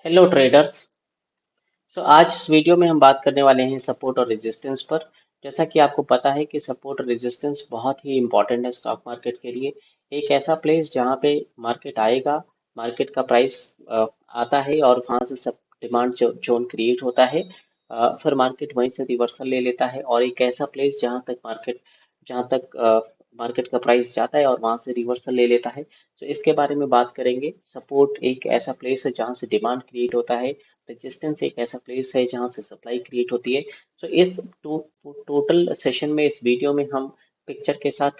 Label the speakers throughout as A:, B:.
A: Hello traders. तो आज इस वीडियो में हम बात करने वाले हैं सपोर्ट और रेजिस्टेंस पर। जैसा कि आपको पता है कि सपोर्ट और रेजिस्टेंस बहुत ही इंपॉर्टेंट है स्टॉक मार्केट के लिए। एक ऐसा प्लेस जहां पे मार्केट आएगा, मार्केट का प्राइस आता है और वहां से सब डिमांड जोन क्रिएट होता है। फिर मार्केट वहीं से रिवर्सल ले लेता है। और एक ऐसा प्लेस जहां तक मार्केट का प्राइस जाता है और वहां से रिवर्सल ले लेता है। तो इसके बारे में बात करेंगे। सपोर्ट एक ऐसा प्लेस है जहां से डिमांड क्रिएट होता है। रेजिस्टेंस एक ऐसा प्लेस है जहां से सप्लाई क्रिएट होती है। तो इस टोटल सेशन में, इस वीडियो में हम पिक्चर के साथ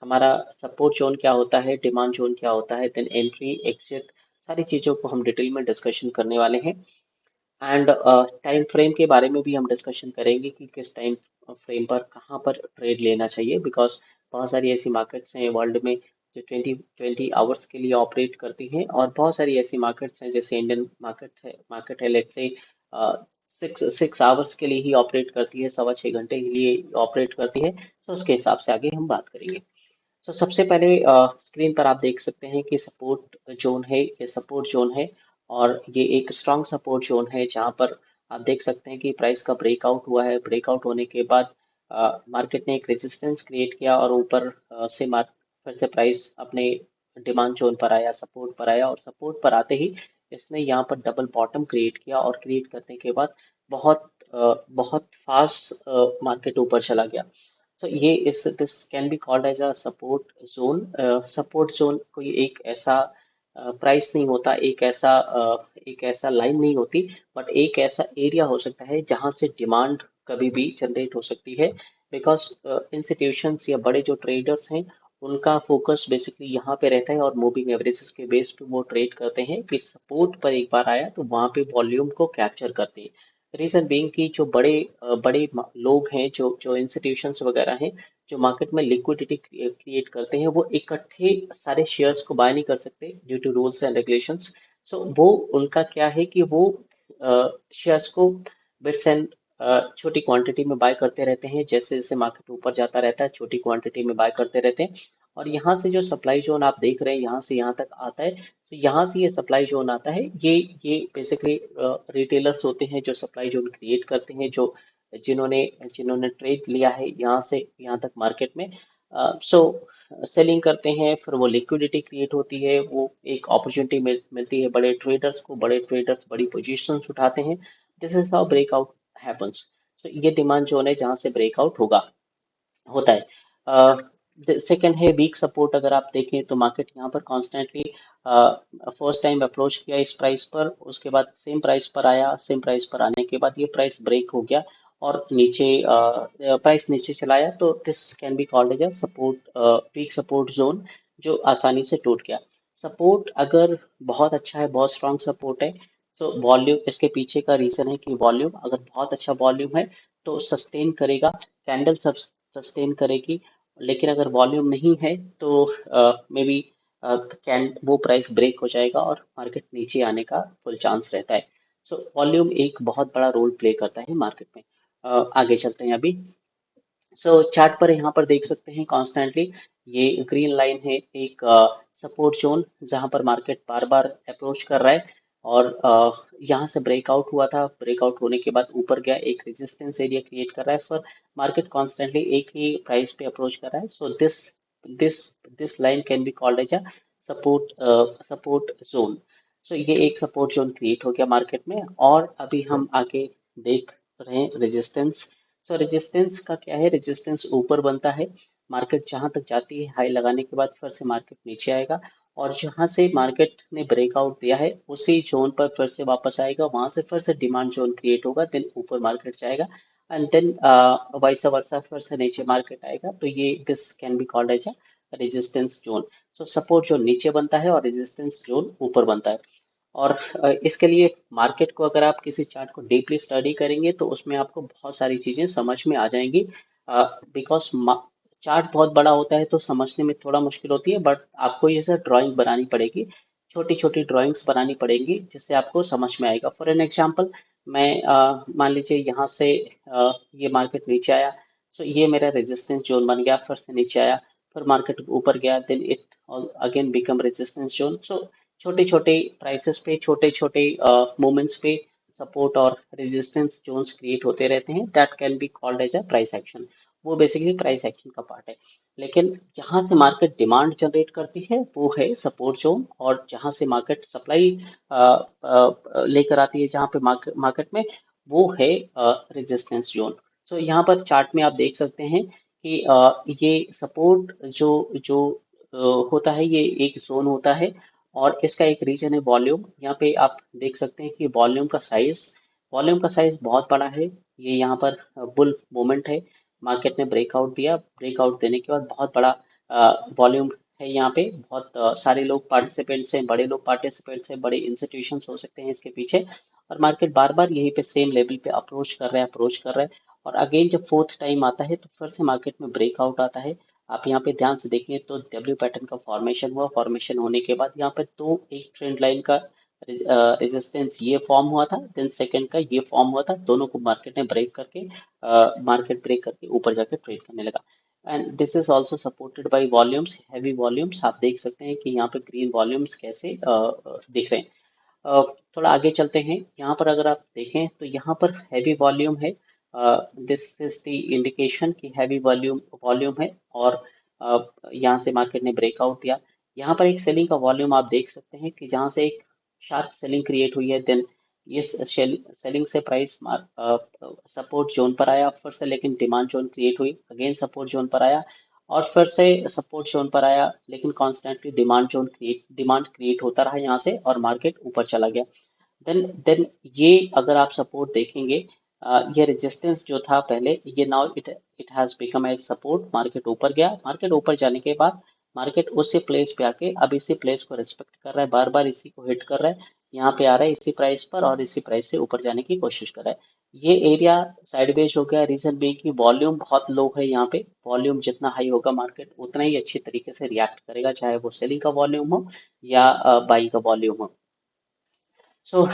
A: हमारा सपोर्ट जोन क्या होता है, डिमांड जोन क्या होता है, देन एंट्री एग्जिट, सारी चीज़ों को हम डिटेल में डिस्कशन करने वाले हैं। एंड टाइम फ्रेम के बारे में भी हम डिस्कशन करेंगे कि किस टाइम फ्रेम पर कहाँ पर ट्रेड लेना चाहिए। बिकॉज बहुत सारी ऐसी मार्केट्स हैं वर्ल्ड में जो 20 आवर्स के लिए ऑपरेट करती हैं, और बहुत सारी ऐसी मार्केट्स हैं जैसे इंडियन मार्केट है लेट्स से 6 आवर्स के लिए ही ऑपरेट करती है, 6.25 घंटे के लिए ऑपरेट करती है। तो उसके हिसाब से आगे हम बात करेंगे। तो सबसे पहले स्क्रीन पर आप देख सकते हैं कि सपोर्ट जोन है, ये सपोर्ट जोन है। और ये एक स्ट्रांग सपोर्ट जोन है जहां पर आप देख सकते हैं कि प्राइस का ब्रेकआउट हुआ है। ब्रेकआउट होने के बाद मार्केट ने एक रेजिस्टेंस क्रिएट किया और ऊपर से मार्क फिर से प्राइस अपने डिमांड जोन पर आया, सपोर्ट पर आया। और सपोर्ट पर आते ही इसने यहाँ पर डबल बॉटम क्रिएट किया, और क्रिएट करने के बाद बहुत फास्ट मार्केट ऊपर चला गया। So ये इस this can be called as a support zone. Support zone कोई एक ऐसा प्राइस नहीं होता, एक ऐसा लाइन नहीं होती, बट एक ऐसा एरिया हो सकता है जहां से डिमांड कभी भी जनरेट हो सकती है। बिकॉज इंस्टीट्यूशंस या बड़े जो ट्रेडर्स हैं, उनका फोकस बेसिकली यहाँ पे रहता है और मूविंग एवरेजेस के बेस पे वो ट्रेड करते हैं कि सपोर्ट पर एक बार आया तो वहां पे वॉल्यूम को कैप्चर करते हैं। रीजन बीइंग कि जो लोग हैं, जो जो इंस्टीट्यूशंस वगैरह हैं, जो मार्केट में लिक्विडिटी क्रिएट करते हैं, वो इकट्ठे सारे शेयर्स को बाय नहीं कर सकते due to rules and regulations. So वो उनका क्या है कि वो शेयर्स को बिट्स एंड छोटी क्वांटिटी में बाय करते रहते हैं। जैसे जैसे मार्केट ऊपर जाता रहता है, छोटी क्वांटिटी में बाय करते रहते हैं। और यहाँ से जो सप्लाई जोन आप देख रहे हैं, यहाँ से यहाँ तक आता है। तो यहाँ से ये सप्लाई जोन आता है। ये बेसिकली रिटेलर्स होते हैं जो सप्लाई जोन क्रिएट करते हैं, जो जिन्होंने जिन्होंने ट्रेड लिया है यहाँ से यहाँ तक मार्केट में। सो सेलिंग करते हैं, फिर वो लिक्विडिटी क्रिएट होती है, वो एक अपॉर्चुनिटी मिलती है बड़े ट्रेडर्स को, बड़े ट्रेडर्स बड़ी पोजीशंस उठाते हैं। This is how breakout happens. तो ये डिमांड जोन है जहाँ से ब्रेकआउट होता है। सेकंड है वीक सपोर्ट। अगर आप देखें तो मार्केट यहाँ पर कॉन्स्टेंटली फर्स्ट टाइम अप्रोच किया इस प्राइस पर, उसके बाद सेम प्राइस पर आया, सेम प्राइस पर आने के बाद ये प्राइस ब्रेक हो गया और नीचे प्राइस नीचे चलाया। तो this can be called as a support, weak support zone, जो आसानी से टूट गया। सपोर्ट अगर बहुत अच्छा है, बहुत स्ट्रांग सपोर्ट है, तो वॉल्यूम इसके पीछे का रीजन है कि वॉल्यूम अगर बहुत अच्छा वॉल्यूम है तो सस्टेन करेगा, कैंडल सब सस्टेन करेगी। लेकिन अगर वॉल्यूम नहीं है तो मे बी कैन वो प्राइस ब्रेक हो जाएगा और मार्केट नीचे आने का फुल चांस रहता है। सो वॉल्यूम एक बहुत बड़ा रोल प्ले करता है मार्केट में। आगे चलते हैं अभी। सो चार्ट पर यहाँ पर देख सकते हैं कॉन्स्टेंटली ये ग्रीन लाइन है, एक सपोर्ट जोन जहाँ पर मार्केट बार बार अप्रोच कर रहा है। और यहाँ से ब्रेकआउट हुआ था, ब्रेकआउट होने के बाद ऊपर गया, एक रेजिस्टेंस एरिया क्रिएट कर रहा है। फिर मार्केट कॉन्स्टेंटली एक ही प्राइस पे अप्रोच कर रहा है। So this this line can be called as a support support zone. So ये एक सपोर्ट जोन क्रिएट हो गया मार्केट में। और अभी हम आगे देख रहे हैं रेजिस्टेंस। सो रेजिस्टेंस का क्या है, रेजिस्टेंस ऊपर बनता है, मार्केट जहां तक जाती है हाई लगाने के बाद फिर से मार्केट नीचे आएगा। और जहां से मार्केट ने ब्रेकआउट दिया है उसी जोन पर फिर से वापस आएगा, वहां से फिर से डिमांड जोन क्रिएट होगा, देन ऊपर मार्केट जाएगा। एंड देन वाइस वर्सा फिर से नीचे मार्केट आएगा। तो ये this can be called as a resistance zone. So support zone नीचे बनता है और रेजिस्टेंस जोन ऊपर बनता है। और इसके लिए मार्केट को अगर आप किसी चार्ट को डीपली स्टडी करेंगे तो उसमें आपको बहुत सारी चीजें समझ में आ जाएंगी। बिकॉज चार्ट बहुत बड़ा होता है तो समझने में थोड़ा मुश्किल होती है, बट आपको ये सब ड्राइंग बनानी पड़ेगी, छोटी छोटी ड्राइंग्स बनानी पड़ेंगी जिससे आपको समझ में आएगा। फॉर एन एग्जांपल, मैं मान लीजिए यहाँ से ये मार्केट नीचे आया, तो ये मेरा रेजिस्टेंस जोन बन गया, फिर से नीचे आया, फिर मार्केट ऊपर गया, then it again become resistance zone. So छोटे छोटे प्राइसेस पे, छोटे छोटे मोमेंट्स पे सपोर्ट और रेजिस्टेंस जोन्स क्रिएट होते रहते हैं, that can be called as a price action. वो बेसिकली प्राइस एक्शन का पार्ट है। लेकिन जहां से मार्केट डिमांड जनरेट करती है वो है सपोर्ट जोन, और जहां से मार्केट सप्लाई लेकर आती है, जहां पे मार्केट मार्केट में, वो है रेजिस्टेंस जोन। सो यहाँ पर चार्ट में आप देख सकते हैं कि ये सपोर्ट जो जो होता है, ये एक जोन होता है, और इसका एक रीजन है वॉल्यूम। यहाँ पे आप देख सकते हैं कि वॉल्यूम का साइज बहुत बड़ा है। ये यहाँ पर बुल मोमेंट है, मार्केट ने ब्रेकआउट दिया, ब्रेकआउट देने के बाद बहुत बड़ा वॉल्यूम है। यहाँ पे बहुत सारे लोग पार्टिसिपेंट्स हैं, बड़े लोग पार्टिसिपेंट्स हैं, बड़े इंस्टीट्यूशंस हो सकते हैं इसके पीछे। और मार्केट बार बार यहीं पे सेम लेवल पे अप्रोच कर रहा है। और अगेन जब फोर्थ टाइम आता है तो फिर से मार्केट में ब्रेकआउट आता है। आप यहाँ पे ध्यान से देखें तो डब्ल्यू पैटर्न का फॉर्मेशन हुआ, फॉर्मेशन होने के बाद यहाँ पे दो एक ट्रेंड लाइन का रेजिस्टेंस ये फॉर्म हुआ था, देन सेकंड का ये फॉर्म हुआ था, दोनों को मार्केट ने ब्रेक करके ऊपर जाके ट्रेड करने लगा। And this is also supported by volumes, heavy volumes. आप देख सकते हैं कि यहाँ पे ग्रीन वॉल्यूम्स कैसे दिख रहे हैं। अ, थोड़ा आगे चलते हैं। यहाँ पर अगर आप देखें तो यहाँ पर हैवी वॉल्यूम है। दिस इज द इंडिकेशन कि हैवी वॉल्यूम वॉल्यूम है, और यहाँ से मार्केट ने ब्रेकआउट दिया। यहाँ पर एक सेलिंग का वॉल्यूम आप देख सकते हैं कि जहाँ से एक शार्प सेलिंग क्रिएट हुई है, देन ये सेलिंग से प्राइस सपोर्ट जोन पर आया फिर से, लेकिन डिमांड जोन क्रिएट हुई, अगेन सपोर्ट जोन पर आया, और फिर से सपोर्ट जोन पर आया, लेकिन कॉन्स्टेंटली डिमांड क्रिएट होता रहा यहाँ से, और मार्केट ऊपर चला गया। देन ये अगर आप सपोर्ट देखेंगे, ये रेजिस्टेंस जो था पहले, ये now it has become as support. Market ऊपर गया, मार्केट ऊपर जाने के बाद मार्केट उसी प्लेस पे आके अब इसी प्लेस को रिस्पेक्ट कर रहा है, बार बार इसी को हिट कर रहा है, यहाँ पे आ रहा है इसी प्राइस पर, और इसी प्राइस से ऊपर जाने की कोशिश कर रहा है। ये एरिया साइडवेज हो गया, रीजन भी कि वॉल्यूम बहुत लो है यहाँ पे। वॉल्यूम जितना हाई होगा मार्केट उतना ही अच्छी तरीके से रिएक्ट करेगा, चाहे वो सेलिंग का वॉल्यूम हो या बाई का वॉल्यूम हो। सो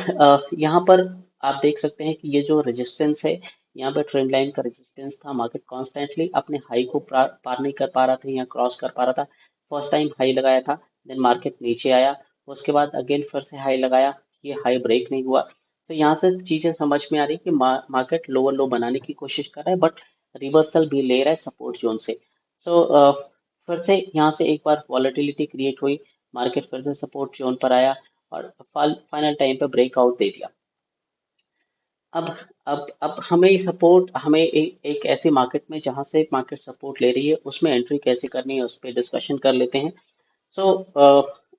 A: यहाँ पर आप देख सकते हैं कि ये जो रेजिस्टेंस है, यहाँ पर ट्रेंड लाइन का रेजिस्टेंस था, मार्केट कॉन्स्टेंटली अपने हाई को पार नहीं कर पा रहा था या क्रॉस कर पा रहा था। फर्स्ट टाइम हाई लगाया था, देन मार्केट नीचे आया, उसके बाद अगेन फिर से हाई लगाया, ये हाई ब्रेक नहीं हुआ। तो यहाँ से चीजें समझ में आ रही कि मार्केट लोअर लो बनाने की कोशिश कर रहा है, बट रिवर्सल भी ले रहा है सपोर्ट जोन से। सो फिर से यहाँ से एक बार वॉलेटिलिटी क्रिएट हुई, मार्केट फिर से सपोर्ट जोन पर आया, और फाइनल टाइम पे ब्रेकआउट दे दिया। अब अब हमें एक ऐसी मार्केट में जहां से मार्केट सपोर्ट ले रही है, उसमें एंट्री कैसे करनी है उस पर डिस्कशन कर लेते हैं। सो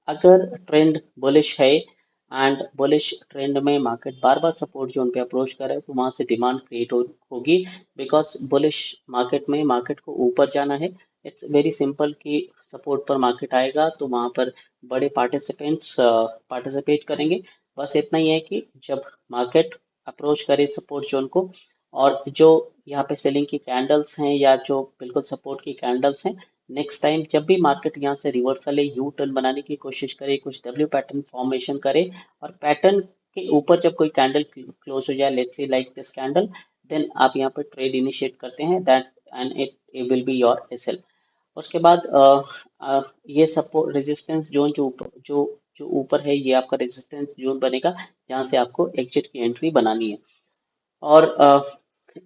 A: अगर ट्रेंड बुलिश है, एंड बुलिश ट्रेंड में मार्केट बार बार सपोर्ट जोन पे अप्रोच करे, तो वहां से डिमांड क्रिएट होगी, बिकॉज बुलिश मार्केट में मार्केट को ऊपर जाना है। इट्स वेरी सिंपल कि सपोर्ट पर मार्केट आएगा तो वहां पर बड़े पार्टिसिपेंट्स पार्टिसिपेट करेंगे। बस इतना ही है कि जब मार्केट अप्रोच करे सपोर्ट जोन को, और जो यहाँ पे सेलिंग की कैंडल्स हैं या जो बिल्कुल सपोर्ट की कैंडल्स हैं, नेक्स्ट टाइम जब भी मार्केट यहाँ से रिवर्सल यू टर्न बनाने की कोशिश करे, कुछ डब्ल्यू पैटर्न फॉर्मेशन करे, और पैटर्न के ऊपर जब कोई कैंडल क्लोज हो जाए, let's say like this candle, then आप यहाँ पर ट्रेड इनिशिएट करते हैं, that and it will be your SL. उसके बाद ये सपोर्ट रेजिस्टेंस जोन जो ऊपर है, ये आपका रेजिस्टेंस जोन बनेगा, जहाँ से आपको एग्जिट की एंट्री बनानी है। और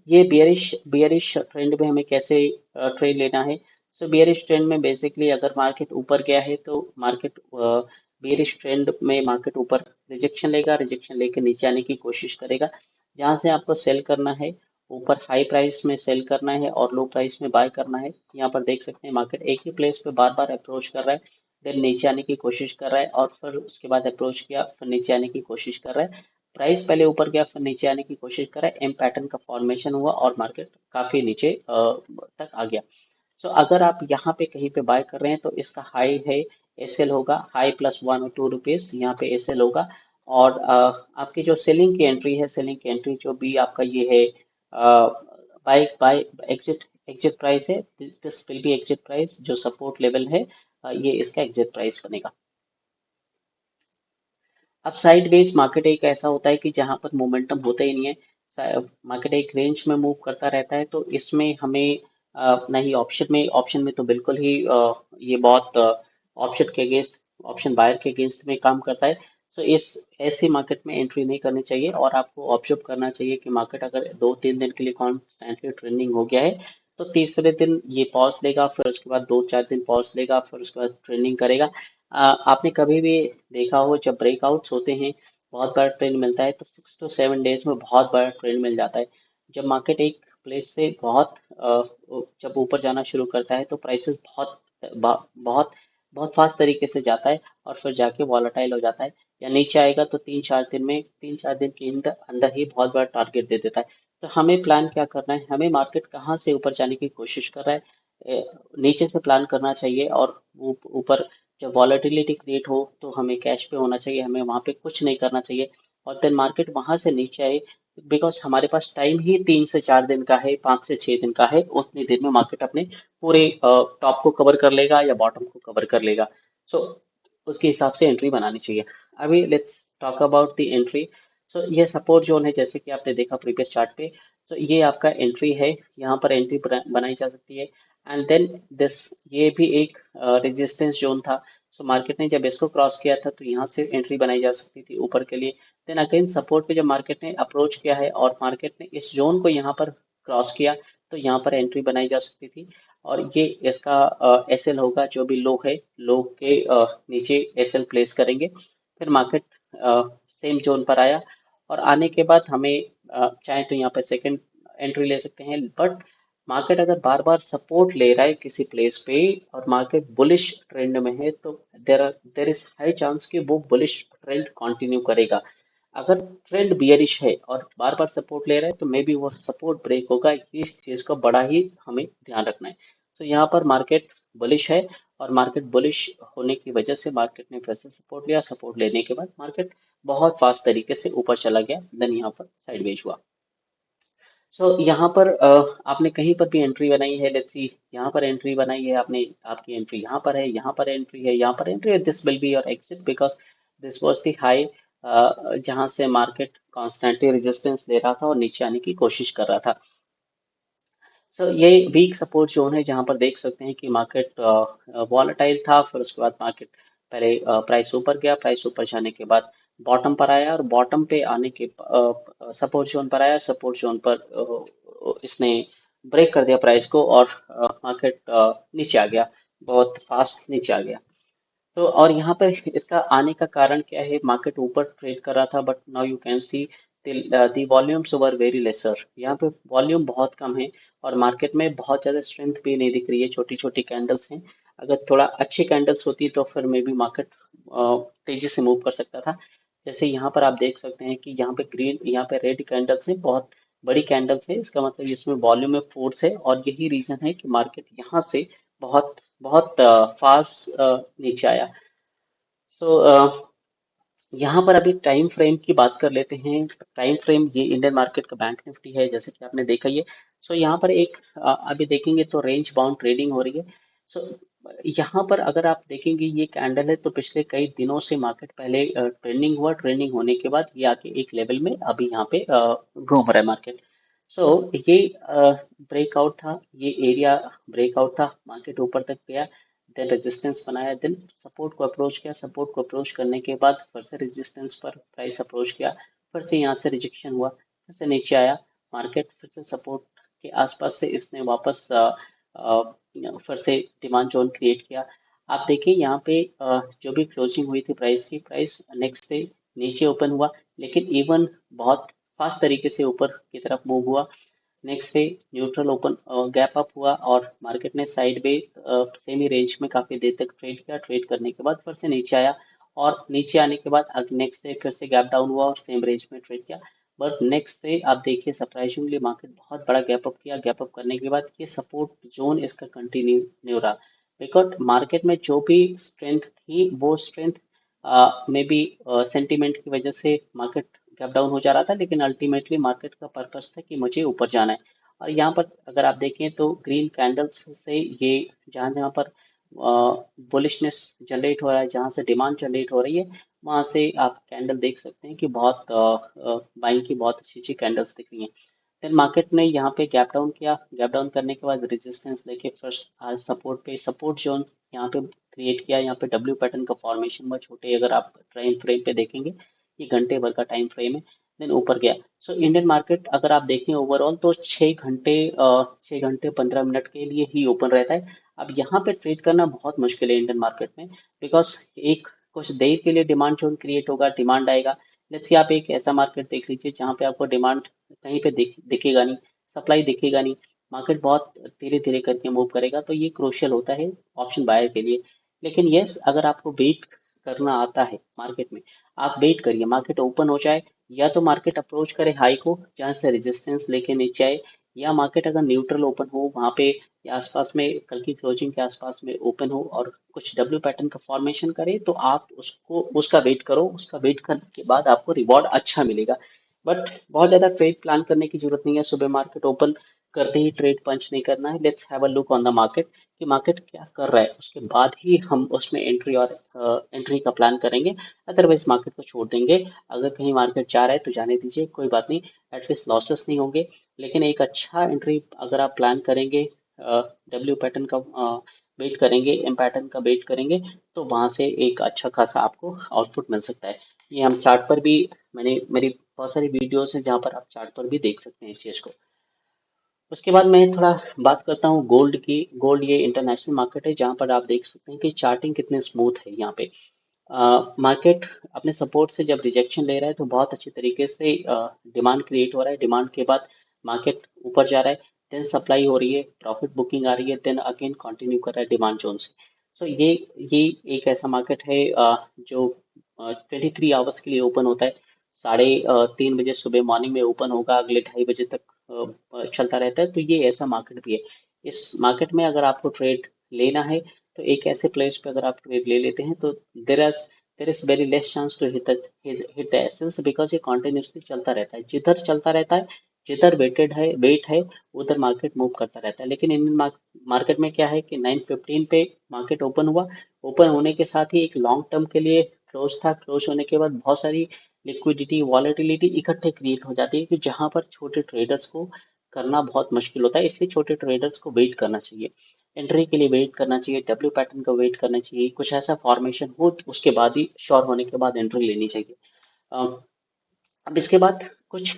A: ये बियरिश ट्रेंड में हमें कैसे ट्रेड लेना है। सो बियरिश ट्रेंड में बेसिकली अगर मार्केट ऊपर गया है तो मार्केट बियरिश ट्रेंड में मार्केट ऊपर रिजेक्शन लेगा, रिजेक्शन लेके नीचे आने की कोशिश करेगा। जहाँ से आपको सेल करना है, ऊपर हाई प्राइस में सेल करना है और लो प्राइस में बाय करना है। यहाँ पर देख सकते हैं मार्केट एक ही प्लेस पे बार बार अप्रोच कर रहा है, देन नीचे आने की कोशिश कर रहा है, और फिर उसके बाद अप्रोच किया, फिर नीचे आने की कोशिश कर रहा है। प्राइस पहले ऊपर गया, फिर नीचे आने की कोशिश करा, एम पैटर्न का फॉर्मेशन हुआ, और मार्केट काफी नीचे तक आ गया। सो अगर आप यहाँ पे कहीं पे बाय कर रहे हैं तो इसका हाई है, एसएल होगा, हाई प्लस 1 और 2 रुपीज यहाँ पे एसएल होगा। और आपकी जो सेलिंग की एंट्री है, सेलिंग की एंट्री जो भी आपका ये है, buy buy exit exit price है, this will be exit price, जो सपोर्ट लेवल है, ये इसका एग्जिट प्राइस बनेगा। अब साइड वेज मार्केट एक ऐसा होता है कि जहां पर मोमेंटम होता ही नहीं है, मार्केट एक रेंज में मूव करता रहता है, तो इसमें हमें नहीं, ऑप्शन में तो बिल्कुल ही ये बहुत ऑप्शन के अगेंस्ट ऑप्शन बायर के अगेंस्ट में काम करता है। सो इस ऐसे मार्केट में एंट्री नहीं करनी चाहिए, और आपको ऑब्जर्व करना चाहिए कि मार्केट अगर 2-3 दिन के लिए कॉन्स्टेंटली ट्रेंडिंग हो गया है तो तीसरे दिन ये पॉज लेगा, फिर उसके बाद 2-4 दिन पॉज लेगा, फिर उसके बाद ट्रेंडिंग करेगा। आपने कभी भी देखा हो जब ब्रेकआउट्स होते हैं, बहुत बड़ा ट्रेंड मिलता है तो 6 to 7 डेज में बहुत बड़ा ट्रेंड मिल जाता है। जब मार्केट एक प्लेस से जब ऊपर जाना शुरू करता है तो प्राइसेस बहुत बहुत फास्ट तरीके से जाता है, और फिर जाके वॉलेटाइल हो जाता है। या नीचे आएगा तो 3-4 दिन के अंदर अंदर ही बहुत बड़ा टारगेट दे देता है। तो हमें प्लान क्या करना है, हमें मार्केट कहाँ से ऊपर जाने की कोशिश कर रहा है, नीचे से प्लान करना चाहिए। और ऊपर जब वॉलेटिलिटी क्रिएट हो तो हमें कैश पे होना चाहिए, हमें वहाँ पे कुछ नहीं करना चाहिए। और देन मार्केट वहाँ से नीचे आए, बिकॉज हमारे पास टाइम ही 3 से 4 दिन का है, 5 से 6 दिन का है, उतनी देर में मार्केट अपने पूरे टॉप को कवर कर लेगा या बॉटम को कवर कर लेगा। सो उसके हिसाब से एंट्री बनानी चाहिए। अभी let's talk about the entry. So ये सपोर्ट जोन है, जैसे कि आपने देखा प्रीवियस चार्ट पे। तो ये आपका एंट्री है, यहाँ पर एंट्री बनाई जा सकती है। एंड देन दिस, ये भी एक रेजिस्टेंस जोन था। सो मार्केट ने जब इसको क्रॉस किया था तो यहाँ से एंट्री बनाई जा सकती थी ऊपर के लिए। देन अगेन सपोर्ट पे जब मार्केट ने अप्रोच किया है और मार्केट ने इस जोन को यहाँ पर क्रॉस किया, तो यहाँ पर एंट्री बनाई जा सकती थी। और ये इसका एसएल होगा, जो भी लो है, लो के नीचे एसएल प्लेस करेंगे। फिर मार्केट सेम जोन पर आया, और आने के बाद हमें चाहे तो यहाँ पे सेकंड एंट्री ले सकते हैं। बट मार्केट अगर बार बार सपोर्ट ले रहा है किसी प्लेस पे और मार्केट बुलिश ट्रेंड में है, तो देर इज हाई चांस कि वो बुलिश ट्रेंड कंटिन्यू करेगा। अगर ट्रेंड बियरिश है और बार बार सपोर्ट ले रहा है तो मे बी वो सपोर्ट ब्रेक होगा, इस चीज का बड़ा ही हमें ध्यान रखना है। तो यहाँ पर मार्केट बुलिश है, और मार्केट बुलिश होने की वजह से मार्केट ने फिर से सपोर्ट लिया, सपोर्ट लेने के बाद मार्केट बहुत फास्ट तरीके से ऊपर चला गया, देन यहाँ पर साइडवेज हुआ। सो यहाँ पर आपने कहीं पर भी एंट्री बनाई है, लेट्स सी, यहाँ पर एंट्री बनाई है आपने, आपकी एंट्री यहाँ पर है, यहाँ पर एंट्री है, यहाँ पर एंट्री है, this will be your exit, because this was the high जहाँ से मार्केट कॉन्स्टेंटली रेजिस्टेंस दे रहा था और नीचे आने की कोशिश कर रहा था। सर ये वीक सपोर्ट जोन है, जहां पर देख सकते हैं कि मार्केट वॉलेटाइल था, फिर उसके बाद मार्केट पहले प्राइस ऊपर गया, प्राइस ऊपर जाने के बाद बॉटम पर आया, और बॉटम पे आने के सपोर्ट जोन पर आया, सपोर्ट जोन पर इसने ब्रेक कर दिया प्राइस को, और मार्केट नीचे आ गया, बहुत फास्ट नीचे आ गया। तो और यहाँ पे इसका आने का कारण क्या है, मार्केट ऊपर ट्रेड कर रहा था, but now you can see the volumes were very lesser, यहाँ पे वॉल्यूम बहुत कम है, और मार्केट में बहुत ज़्यादा स्ट्रेंथ भी नहीं दिख रही है, छोटी छोटी कैंडल्स हैं। अगर थोड़ा अच्छी कैंडल्स होती तो फिर मे बी मार्केट तेजी से मूव कर सकता था। जैसे यहाँ पर आप देख सकते हैं कि यहाँ पे ग्रीन, यहाँ पे रेड कैंडल्स हैं, बहुत बड़ी कैंडल्स है, इसका मतलब इसमें वॉल्यूम में फोर्स है, और यही रीजन है कि मार्केट यहाँ से बहुत बहुत फास्ट नीचे आया। तो यहाँ पर अभी टाइम फ्रेम की बात कर लेते हैं। टाइम फ्रेम, ये इंडियन मार्केट का बैंक निफ्टी है, जैसे कि आपने देखा ही है। सो यहाँ पर एक अभी देखेंगे तो रेंज बाउंड ट्रेडिंग हो रही है। सो यहाँ पर अगर आप देखेंगे ये कैंडल है, तो पिछले कई दिनों से मार्केट पहले ट्रेंडिंग हुआ, ट्रेंडिंग होने के बाद ये आके एक लेवल में अभी यहाँ पे घूम रहा है मार्केट। सो ये ब्रेकआउट था, ये एरिया ब्रेकआउट था, मार्केट ऊपर तक गया, देन रेजिस्टेंस बनाया, देन सपोर्ट को अप्रोच किया, सपोर्ट को अप्रोच करने के बाद फिर से रेजिस्टेंस पर प्राइस अप्रोच किया, फिर से यहाँ से रिजेक्शन हुआ, फिर से नीचे आया, मार्केट फिर से सपोर्ट के आसपास से इसने वापस फिर से डिमांड जोन क्रिएट किया। आप देखिए यहाँ पे जो भी क्लोजिंग हुई थी प्राइस की, प्राइस नेक्स्ट डे नीचे ओपन हुआ, लेकिन इवन बहुत फास्ट तरीके से ऊपर की तरफ मूव हुआ। Next day neutral open gap up हुआ, और मार्केट ने साइड में सेमी रेंज में काफी देर तक ट्रेड किया, ट्रेड करने के बाद फिर से नीचे आया, और नीचे आने के बाद नेक्स्ट डे फिर से गैप डाउन हुआ और सेम रेंज में ट्रेड किया। बट नेक्स्ट डे आप देखिए सरप्राइजिंगली मार्केट बहुत बड़ा गैप अप किया, गैप अप करने के बाद ये सपोर्ट जोन इसका कंटिन्यू नहीं रहा, बिकॉज मार्केट में जो भी स्ट्रेंथ थी वो स्ट्रेंथ मे बी सेंटीमेंट की वजह से मार्केट गैप डाउन हो जा रहा था, लेकिन अल्टीमेटली मार्केट का पर्पस था कि मुझे ऊपर जाना है। और यहाँ पर अगर आप देखें तो ग्रीन कैंडल्स से ये जहाँ जहाँ पर बुलिशनेस जनरेट हो रहा है, जहाँ से डिमांड जनरेट हो रही है, वहाँ से आप कैंडल देख सकते हैं कि बहुत बाइंग की बहुत अच्छी अच्छी कैंडल्स दिख रही हैं। देन मार्केट ने यहाँ पे गैप डाउन किया, गैप डाउन करने के बाद रेजिस्टेंस लेके फर्स्ट आज सपोर्ट पे सपोर्ट जोन यहाँ पे क्रिएट किया। यहाँ पे डब्ल्यू पैटर्न का फॉर्मेशन हुआ छोटे, अगर आप टाइम फ्रेम पे देखेंगे ये घंटे भर का टाइम फ्रेम है। देन ऊपर गया। सो इंडियन मार्केट अगर आप देखें ओवरऑल तो 6 घंटे 15 मिनट के लिए ही ओपन रहता है। अब यहाँ पे ट्रेड करना बहुत मुश्किल है इंडियन मार्केट में, बिकॉज एक कुछ देर के लिए डिमांड जोन क्रिएट होगा, डिमांड आएगा। लेट्स से आप एक ऐसा मार्केट देख लीजिए जहाँ पे आपको डिमांड कहीं पे दिखेगा नहीं, सप्लाई दिखेगा नहीं, मार्केट बहुत धीरे धीरे करके मूव करेगा, तो ये क्रूशियल होता है ऑप्शन बायर के लिए। लेकिन यस, अगर आपको वेट करना आता है मार्केट में, आप वेट करिए मार्केट ओपन हो जाए, या तो मार्केट अप्रोच करे हाई को जहाँ से रेजिस्टेंस लेके नीचे आए, या मार्केट अगर न्यूट्रल ओपन हो वहाँ पे या आसपास में कल की क्लोजिंग के आसपास में ओपन हो और कुछ डब्ल्यू पैटर्न का फॉर्मेशन करे, तो आप उसको उसका वेट करो, उसका वेट करने के बाद आपको रिवॉर्ड अच्छा मिलेगा। बट बहुत ज्यादा ट्रेड प्लान करने की जरूरत नहीं है, सुबह मार्केट ओपन करते ही ट्रेड पंच नहीं करना है। Let's have a look on the market कि मार्केट क्या कर रहा है, उसके बाद ही हम उसमें एंट्री और एंट्री का प्लान करेंगे। अदरवाइज मार्केट को छोड़ देंगे। अगर कहीं मार्केट जा रहा है तो जाने दीजिए, कोई बात नहीं, एटलीस्ट लॉसेस नहीं होंगे। लेकिन एक अच्छा एंट्री अगर आप प्लान करेंगे, डब्ल्यू पैटर्न का वेट करेंगे, एम पैटर्न का वेट करेंगे, तो वहां से एक अच्छा खासा आपको आउटपुट मिल सकता है। ये हम चार्ट पर भी, मैंने मेरी बहुत सारी वीडियोस हैं जहाँ पर आप चार्ट पर भी देख सकते हैं इस चीज़ को। उसके बाद मैं थोड़ा बात करता हूँ गोल्ड की। गोल्ड ये इंटरनेशनल मार्केट है जहाँ पर आप देख सकते हैं कि चार्टिंग कितने स्मूथ है यहाँ पे। मार्केट अपने सपोर्ट से जब रिजेक्शन ले रहा है तो बहुत अच्छे तरीके से डिमांड क्रिएट हो रहा है, डिमांड के बाद मार्केट ऊपर जा रहा है, देन सप्लाई हो रही है, प्रॉफिट बुकिंग आ रही है, देन अगेन कंटिन्यू कर रहा है डिमांड जोन से। सो ये एक ऐसा मार्केट है जो 23 आवर्स के लिए ओपन होता है। 3:30 बजे सुबह मॉर्निंग में ओपन होगा, अगले 2:30 बजे तक चलता रहता है। तो ये ऐसा मार्केट भी है। इस मार्केट में अगर आपको ट्रेड लेना है तो एक ऐसे प्लेस पे अगर आप ट्रेड ले लेते हैं तो there are there is very less chance to hit the essence, because ये कॉन्टिन्यूसली चलता रहता है, जिधर चलता रहता है, जिधर वेट है उधर मार्केट मूव करता रहता है। लेकिन इंडियन मार्केट में क्या है कि 9:15 पे मार्केट ओपन हुआ, ओपन होने के साथ ही एक लॉन्ग टर्म के लिए क्लोज था, क्लोज होने के बाद बहुत सारी लिक्विडिटी वॉलेटिलिटी इकट्ठे क्रिएट हो जाती है कि जहां पर छोटे ट्रेडर्स को करना बहुत मुश्किल होता है। इसलिए छोटे ट्रेडर्स को वेट करना चाहिए, एंट्री के लिए वेट करना चाहिए, डब्ल्यू पैटर्न का वेट करना चाहिए, कुछ ऐसा फॉर्मेशन हो तो उसके बाद ही श्योर होने के बाद एंट्री लेनी चाहिए। अ, अब इसके बाद कुछ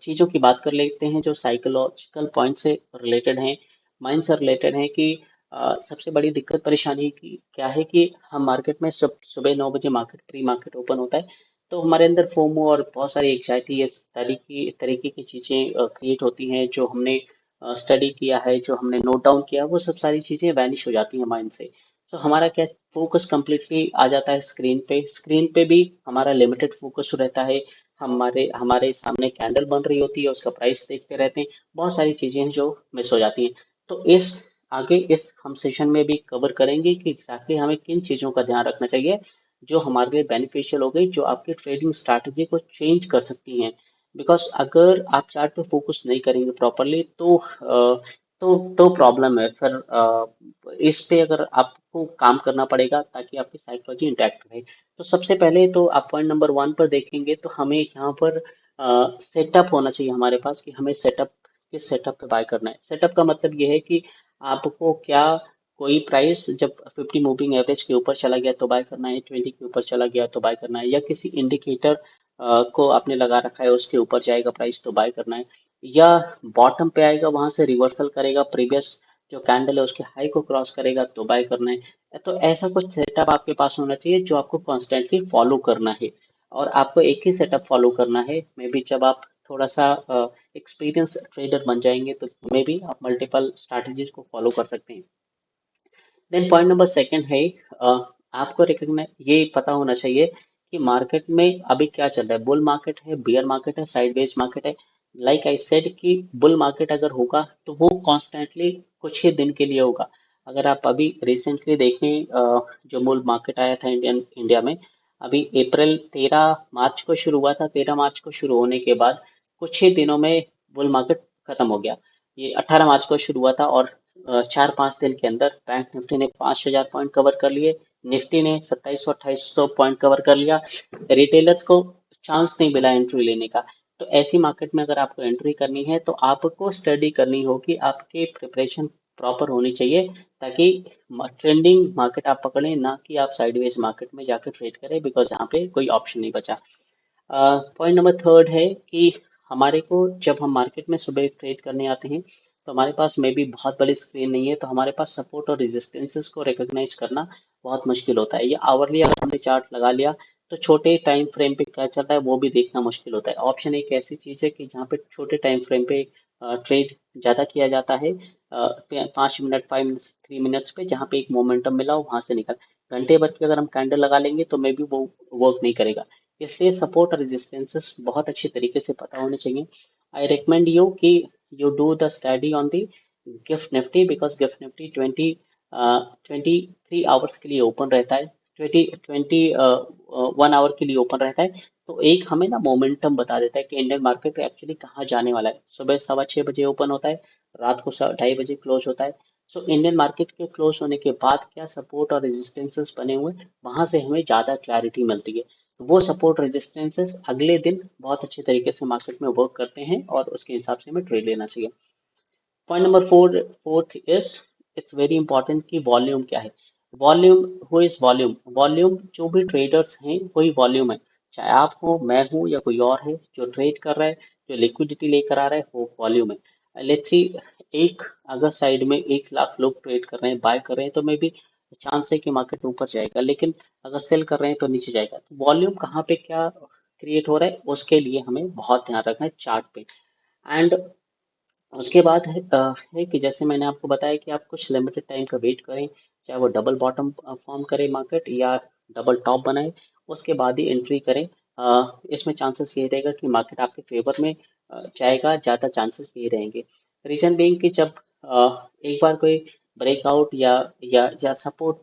A: चीज़ों की बात कर लेते हैं जो साइकोलॉजिकल पॉइंट से रिलेटेड हैं, माइंड से रिलेटेड हैं कि सबसे बड़ी दिक्कत परेशानी की क्या है कि हम मार्केट में सुबह 9 बजे मार्केट प्री मार्केट ओपन होता है, तो हमारे अंदर फोमो और बहुत सारी एग्जाइटी इस तरीके की चीज़ें क्रिएट होती हैं, जो हमने स्टडी किया है, जो हमने नोट डाउन किया, वो सब सारी चीज़ें वैनिश हो जाती हैं माइंड से। तो हमारा क्या फोकस कंप्लीटली आ जाता है स्क्रीन पे, स्क्रीन पे भी हमारा लिमिटेड फोकस रहता है। हमारे हमारे सामने कैंडल बन रही होती है, उसका प्राइस देखते रहते हैं, बहुत सारी चीजें हैं जो मिस हो जाती हैं। तो इस हम सेशन में भी कवर करेंगे कि एग्जैक्टली हमें किन चीजों का ध्यान रखना चाहिए जो हमारे लिए बेनिफिशियल हो गई, जो आपकी ट्रेडिंग स्ट्रैटेजी को चेंज कर सकती हैं। बिकॉज अगर आप चार्ट पे फोकस नहीं करेंगे प्रॉपरली तो प्रॉब्लम है फिर। इस पे अगर आपको काम करना पड़ेगा ताकि आपकी साइकोलॉजी इंटैक्ट रहे। तो सबसे पहले तो आप पॉइंट नंबर 1 पर देखेंगे तो हमें यहाँ पर सेटअप होना चाहिए हमारे पास कि हमें सेटअप किस सेटअप पे बाय करना है। सेटअप का मतलब ये है कि आपको क्या कोई प्राइस जब 50 मूविंग एवरेज के ऊपर चला गया तो बाय करना है, 20 के ऊपर चला गया तो बाय करना है, या किसी इंडिकेटर को आपने लगा रखा है उसके ऊपर जाएगा प्राइस तो बाय करना है, या बॉटम पे आएगा वहां से रिवर्सल करेगा, प्रीवियस जो कैंडल है उसके हाई को क्रॉस करेगा तो बाय करना है। तो ऐसा कुछ सेटअप आपके पास होना चाहिए जो आपको कॉन्स्टेंटली फॉलो करना है। और आपको एक ही सेटअप फॉलो करना है। मे बी जब आप थोड़ा सा एक्सपीरियंस ट्रेडर बन जाएंगे तो मे बी आप मल्टीपल स्ट्रैटेजीज को फॉलो कर सकते हैं। देन पॉइंट नंबर सेकंड है, आपको रिकॉग्नाइज ये पता होना चाहिए कि मार्केट में अभी क्या चल रहा है, बुल मार्केट है, बियर मार्केट है, साइडवेज मार्केट है। लाइक आई सेड कि बुल मार्केट अगर होगा तो वो कॉन्स्टेंटली कुछ ही दिन के लिए होगा। अगर आप अभी रिसेंटली देखें, जो बुल मार्केट आया था इंडिया में, अभी अप्रैल 13 मार्च को शुरू हुआ था, 13 मार्च को शुरू होने के बाद कुछ ही दिनों में बुल मार्केट खत्म हो गया। ये 18 मार्च को शुरू हुआ था और 4-5 दिन के अंदर बैंक निफ्टी ने 5,000 पॉइंट कवर कर लिए, निफ्टी ने 2700-2800 पॉइंट कवर कर लिया। रिटेलर्स को चांस नहीं मिला एंट्री लेने का। तो ऐसी मार्केट में अगर आपको एंट्री करनी है तो आपको स्टडी करनी होगी, आपकी प्रिपरेशन प्रॉपर होनी चाहिए, ताकि ट्रेंडिंग मार्केट आप पकड़ें, ना कि आप साइडवेज मार्केट में जाकर ट्रेड करें, बिकॉज यहाँ पे कोई ऑप्शन नहीं बचा। पॉइंट नंबर थर्ड है कि हमारे को जब हम मार्केट में सुबह ट्रेड करने आते हैं तो हमारे पास में भी बहुत बड़ी स्क्रीन नहीं है, तो हमारे पास सपोर्ट और रेजिस्टेंसेस को रिकॉग्नाइज करना बहुत मुश्किल होता है। या आवरली अगर हमने चार्ट लगा लिया तो छोटे टाइम फ्रेम पे क्या चल रहा है वो भी देखना मुश्किल होता है। ऑप्शन एक ऐसी चीज़ है कि जहाँ पे छोटे टाइम फ्रेम पे ट्रेड ज़्यादा किया जाता है, 5 मिनट, 5 मिनट्स, 3 मिनट्स पे, जहाँ पे एक मोमेंटम मिला हो वहां से निकल। घंटे भर की अगर हम कैंडल लगा लेंगे तो मे बी वो वर्क नहीं करेगा। इसलिए सपोर्ट और रेजिस्टेंसेस बहुत अच्छी तरीके से पता होने चाहिए। आई रिकमेंड यू कि you do the study on the gift Nifty, because gift Nifty 23 hours के लिए ओपन रहता है, 1 आवर के लिए ओपन रहता है। तो एक हमें ना मोमेंटम बता देता है कि इंडियन मार्केट एक्चुअली कहाँ जाने वाला है। सुबह 6:15 बजे ओपन होता है, रात को 2:30 बजे क्लोज होता है। सो इंडियन मार्केट के क्लोज होने के बाद क्या सपोर्ट और रेजिस्टेंसेस बने हुए हैं, वहां से हमें ज़्यादा क्लैरिटी मिलती है। तो वो सपोर्ट रेजिस्टेंसेस अगले दिन बहुत अच्छे तरीके से मार्केट में वर्क करते हैं और उसके हिसाब से हमें ट्रेड लेना चाहिए। Point number fourth is, it's very important कि वॉल्यूम क्या है। Volume, who is volume? Volume जो भी ट्रेडर्स हैं वही वॉल्यूम है। चाहे आप हो, मैं हूँ, या कोई और है जो ट्रेड कर रहा है, जो लिक्विडिटी लेकर आ रहा है, वो वॉल्यूम है। लेट्स सी, एक अगर साइड में 1 लाख लोग ट्रेड कर रहे हैं, बाय कर रहे हैं, तो मे बी चांस है कि मार्केट ऊपर जाएगा, लेकिन अगर सेल कर रहे हैं तो नीचे जाएगा। तो वॉल्यूम कहाँ पे क्या क्रिएट हो रहा है उसके लिए हमें बहुत ध्यान रखना है चार्ट पे। एंड उसके बाद है कि जैसे मैंने आपको बताया कि आप कुछ लिमिटेड टाइम का वेट करें, चाहे वो डबल बॉटम फॉर्म करे मार्केट या डबल टॉप बनाए, उसके बाद ही एंट्री करें। इसमें चांसेस ये रहेगा कि मार्केट आपके फेवर में जाएगा, ज़्यादा चांसेस ये रहेंगे। रीजन बीइंग कि जब एक बार कोई ब्रेकआउट या सपोर्ट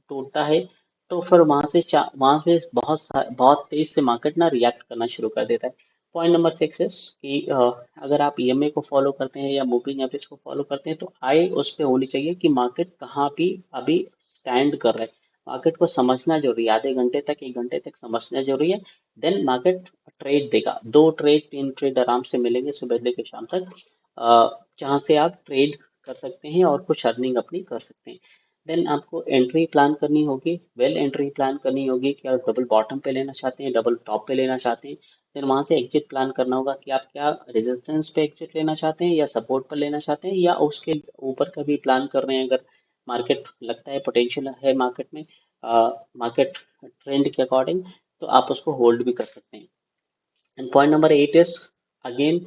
A: टूटता है, तो फिर वहां से बहुत तेज से मार्केट ना रिएक्ट करना शुरू कर देता है। पॉइंट नंबर 6 इज कि अगर आप ईएमए को फॉलो करते हैं या मूविंग एवरेज को फॉलो करते हैं तो आई उस पे होनी चाहिए कि मार्केट कहाँ भी अभी स्टैंड कर रहा है। मार्केट को समझना जरूरी है, आधे घंटे तक, 1 घंटे तक समझना जरूरी है। देन मार्केट ट्रेड देगा, 2 ट्रेड 3 ट्रेड आराम से मिलेंगे सुबह से लेकर शाम तक, जहाँ से आप ट्रेड कर सकते हैं और कुछ अर्निंग अपनी कर सकते हैं। देन आपको एंट्री प्लान करनी होगी, वेल एंट्री प्लान करनी होगी कि आप डबल बॉटम पे लेना चाहते हैं, डबल टॉप पे लेना चाहते हैं। फिर वहां से एग्जिट प्लान करना होगा कि आप क्या रेजिस्टेंस पे एग्जिट लेना चाहते हैं या सपोर्ट पर लेना चाहते हैं, या उसके ऊपर का भी प्लान कर रहे हैं। अगर मार्केट लगता है पोटेंशियल है मार्केट में, मार्केट ट्रेंड के अकॉर्डिंग, तो आप उसको होल्ड भी कर सकते हैं। And point number 8 is again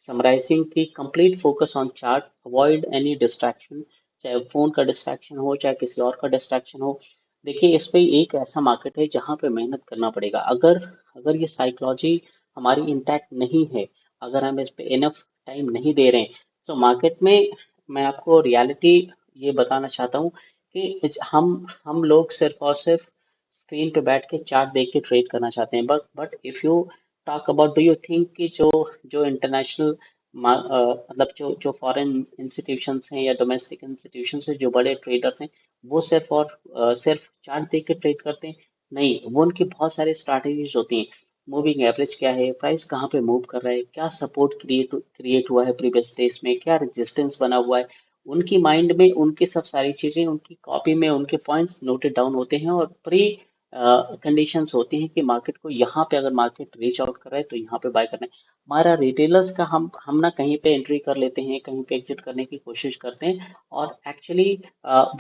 A: summarizing की complete focus on chart, avoid any distraction, चाहे फोन का डिस्ट्रैक्शन हो चाहे किसी और का डिस्ट्रैक्शन हो। देखिए, इस पे एक ऐसा मार्केट है जहाँ पे मेहनत करना पड़ेगा। अगर अगर ये साइकोलॉजी हमारी इंटैक्ट नहीं है, अगर हम इस पे इनफ टाइम नहीं दे रहे हैं, तो मार्केट में मैं आपको रियलिटी ये बताना चाहता हूँ कि हम लोग सिर्फ और सिर्फ स्क्रीन पे बैठ के चार्ट देख के ट्रेड करना चाहते हैं। But if you talk about, do you think कि जो जो इंटरनेशनल मतलब जो फॉरेन इंस्टीट्यूशंस हैं या डोमेस्टिक इंस्टीट्यूशंस हैं, जो बड़े ट्रेडर्स हैं, वो सिर्फ चार्ट देख के ट्रेड करते हैं? नहीं, वो उनकी बहुत सारी स्ट्रैटेजीज होती हैं। मूविंग एवरेज क्या है, प्राइस कहाँ पे मूव कर रहा है, क्या सपोर्ट क्रिएट हुआ है प्रीवियस डेज में, क्या रेजिस्टेंस बना हुआ है, उनकी माइंड में उनकी सब सारी चीजें, उनकी कॉपी में उनके पॉइंट्स नोटेड डाउन होते हैं, और प्री कंडीशंस होती हैं कि मार्केट को यहाँ पे अगर मार्केट रीच आउट कर रहा है तो यहाँ पे बाय करना है। हमारा रिटेलर्स का हम ना कहीं पे एंट्री कर लेते हैं, कहीं पे एग्जिट करने की कोशिश करते हैं, और एक्चुअली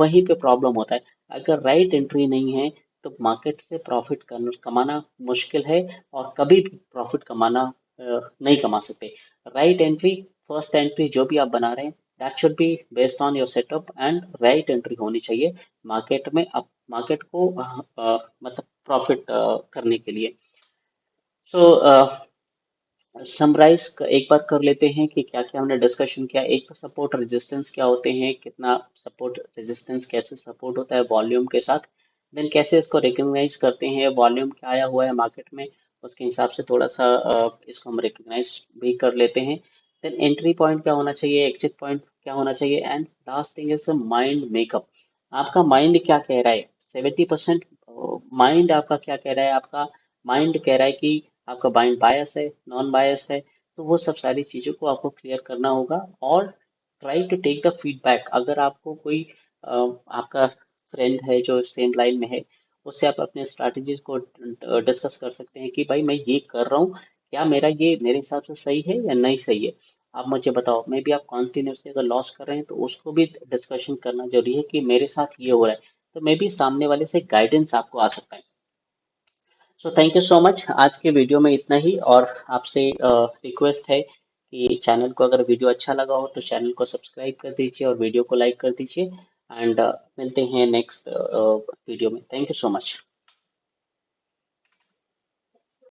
A: वहीं पे प्रॉब्लम होता है। अगर राइट एंट्री नहीं है तो मार्केट से प्रॉफिट कमाना मुश्किल है, और कभी भी प्रॉफिट कमाना नहीं कमा सकते। राइट एंट्री, फर्स्ट एंट्री जो भी आप बना रहे हैं, that should be based on your setup, and right entry होनी चाहिए मार्केट में, अब मार्केट को मतलब प्रॉफिट करने के लिए। सो समराइज एक बार कर लेते हैं कि क्या क्या हमने डिस्कशन किया। एक तो सपोर्ट रेजिस्टेंस क्या होते हैं, कितना सपोर्ट रेजिस्टेंस कैसे सपोर्ट होता है वॉल्यूम के साथ। देन कैसे इसको रिकग्नाइज करते हैं, वॉल्यूम क्या आया हुआ है मार्केट में, उसके हिसाब से थोड़ा सा इसको हम रिकग्नाइज भी कर लेते हैं। देन एंट्री पॉइंट क्या होना चाहिए, एग्जिट पॉइंट क्या होना चाहिए, and last thing is mind makeup. आपका माइंड क्या कह रहा है? 70% माइंड आपका क्या कह रहा है? आपका माइंड कह रहा है कि आपका माइंड बायस है, नॉन बायस है, तो वो सब सारी चीज़ों को आपको क्लियर करना होगा। और try to take the feedback. अगर आपको कोई आपका फ्रेंड है जो सेम लाइन में है, उससे आप अपने स्ट्रैटेजीज को डिस्कस कर सकते हैं कि भाई मैं ये कर रहा हूँ, क्या मेरा ये मेरे हिसाब से सही है या नहीं सही है, आप मुझे बताओ। मे बी आप कॉन्टिन्यूसली अगर लॉस कर रहे हैं तो उसको भी डिस्कशन करना जरूरी है कि मेरे साथ ये हो रहा है, तो मे बी सामने वाले से गाइडेंस आपको आ सकता है। So thank you so much. आज के वीडियो में इतना ही। और आपसे रिक्वेस्ट है कि चैनल को, अगर वीडियो अच्छा लगा हो तो चैनल को सब्सक्राइब कर दीजिए और वीडियो को लाइक कर दीजिए। एंड मिलते हैं नेक्स्ट वीडियो में। Thank you so much.